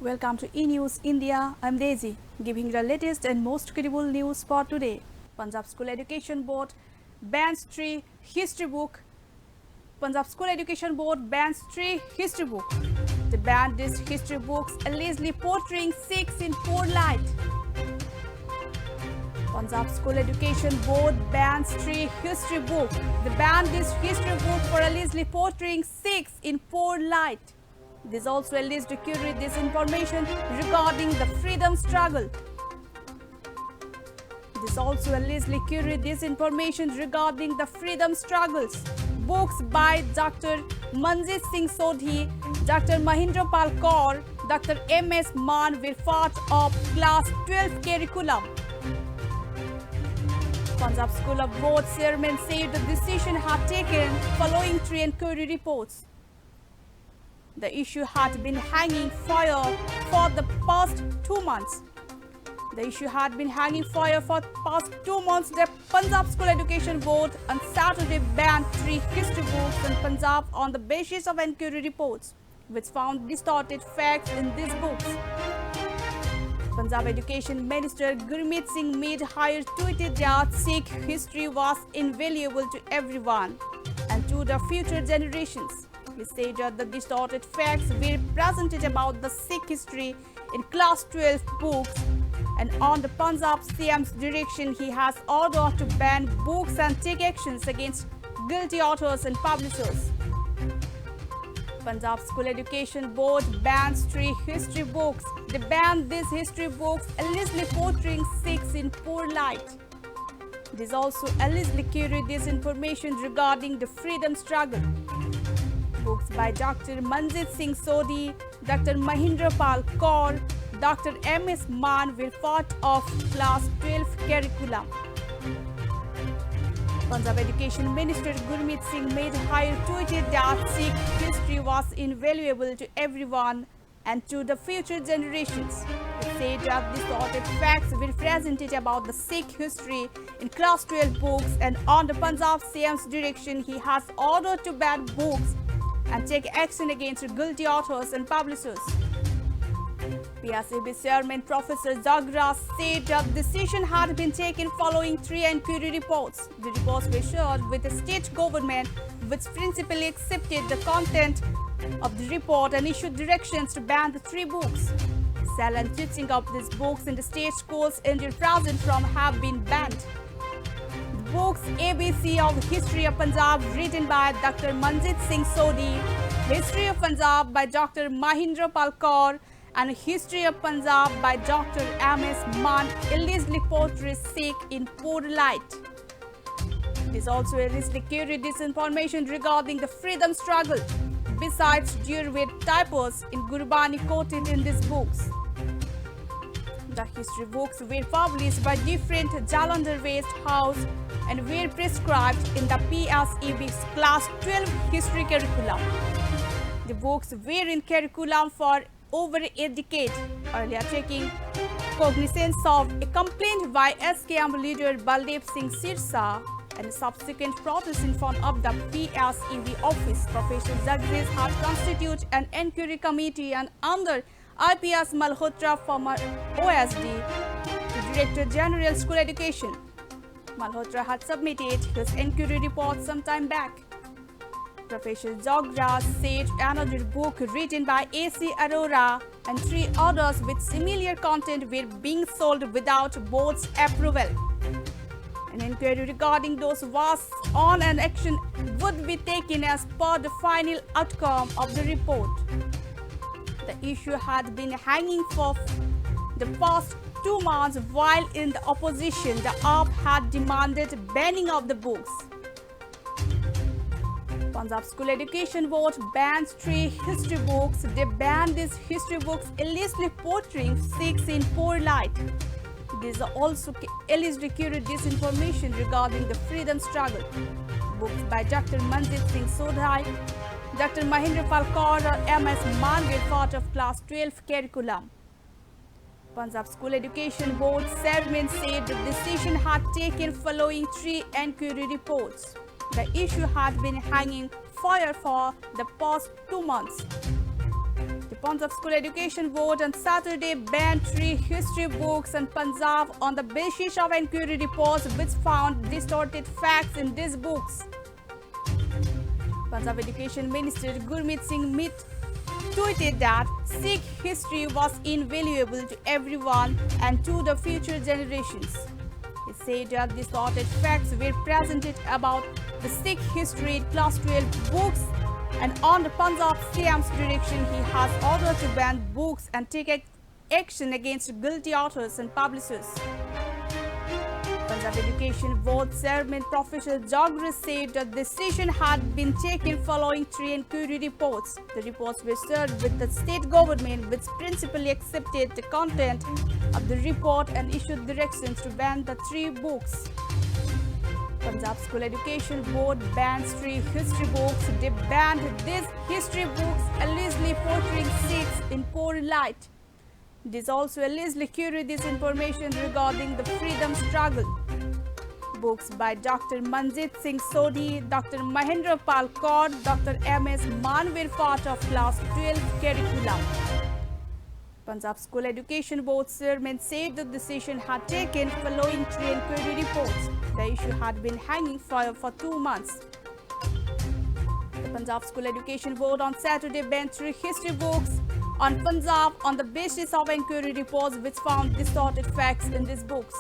Welcome to E-News India. I'm Daisy, giving the latest and most credible news for today. Punjab School Education Board bans 3 history book. Punjab School Education Board bans 3 history book. The ban these history books allegedly portraying Sikhs in poor light. Punjab School Education Board bans 3 history book. The ban this history book for allegedly portraying Sikhs in poor light. This also alleged to curate disinformation regarding the freedom struggle. This also allegedly curate disinformation regarding the freedom struggles. Books by Dr. Manjit Singh Sodhi, Dr. Mahindra Pal Kaur, Dr. M.S. Man were part of Class 12 curriculum. Punjab School Board chairman said the decision had taken following 3 inquiry reports. The issue had been hanging fire for the past 2 months. The Punjab School Education Board on Saturday banned 3 history books in Punjab on the basis of inquiry reports, which found distorted facts in these books. Punjab Education Minister Gurmeet Singh Medhire tweeted that Sikh history was invaluable to everyone and to the future generations. He said that the distorted facts were presented about the Sikh history in Class 12 books, and on the Punjab CM's direction, he has ordered to ban books and take actions against guilty authors and publishers. Punjab School Education Board bans 3 history books. They banned these history books allegedly portraying Sikhs in poor light. This also allegedly carried disinformation regarding the freedom struggle. Books by Dr. Manjit Singh Sodhi, Dr. Mahindra Pal Kaur, Dr. M.S. Man were part of Class 12 curriculum. Punjab Education Minister Gurmeet Singh Medhire tweeted that Sikh history was invaluable to everyone and to the future generations. He said that distorted facts were presented about the Sikh history in Class 12 books, and on the Punjab CM's direction, he has ordered to ban books and take action against guilty authors and publishers. PSEB Chairman Professor Jagra said that decision had been taken following 3 inquiry reports. The reports were shared with the state government, which principally accepted the content of the report and issued directions to ban the 3 books. Sale and teaching of these books in the state schools until present from have been banned. The books ABC of History of Punjab written by Dr. Manjit Singh Sodhi, History of Punjab by Dr. Mahindra Pal Kaur, and History of Punjab by Dr. M.S. Man allegedly portrays Sikh in poor light. This also allegedly carried disinformation regarding the freedom struggle. Besides, there were typos in Gurbani quoted in these books. The history books were published by different Jalandhar-based house and were prescribed in the PSEB's Class 12 history curriculum. The books were in curriculum for over a decade, earlier taking cognizance of a complaint by SKM leader Baldev Singh Sirsa and a subsequent protest in front of the PSEB office. Professor Jagdish had constituted an inquiry committee, and under IPS Malhotra, former OSD, to Director General School Education. Malhotra had submitted his inquiry report some time back. Professor Jagra said another book written by A.C. Arora and 3 others with similar content were being sold without board's approval. An inquiry regarding those was on, and action would be taken as per the final outcome of the report. The issue had been hanging for the past 2 months, while in the opposition, the AAP had demanded banning of the books. Punjab School Education Board bans 3 history books. They banned these history books allegedly portraying Sikhs in poor light. These are also allegedly carried disinformation regarding the freedom struggle. Books by Dr. Manjit Singh Sodhi, Dr. Mahindra Pal Kaur, or M.S. Man were part of Class 12 curriculum. Punjab School Education Board chairman said the decision had taken following 3 inquiry reports. The issue had been hanging fire for the past 2 months. The Punjab School Education Board on Saturday banned 3 history books in Punjab on the basis of inquiry reports which found distorted facts in these books. Punjab Education Minister Gurmeet Singh Mitt tweeted that Sikh history was invaluable to everyone and to the future generations. He said that distorted facts were presented about the Sikh history in class 12 books, and on the Punjab CM's direction, he has ordered to ban books and take action against guilty authors and publishers. Punjab Education Board Chairman Professor Jagras said the decision had been taken following 3 inquiry reports. The reports were shared with the state government, which principally accepted the content of the report and issued directions to ban the 3 books. Punjab School Education Board bans 3 history books. They banned these history books allegedly portraying Sikhs in poor light. This also allegedly carried this information regarding the freedom struggle. Books by Dr. Manjit Singh Sodhi, Dr. Mahendra Pal Kaur, Dr. M.S. Man were part of class 12 curriculum. Punjab School Education Board Chairman said the decision had taken following 3 inquiry reports. The issue had been hanging fire for 2 months. The Punjab School Education Board on Saturday banned 3 history books on Punjab on the basis of inquiry reports which found distorted facts in these books.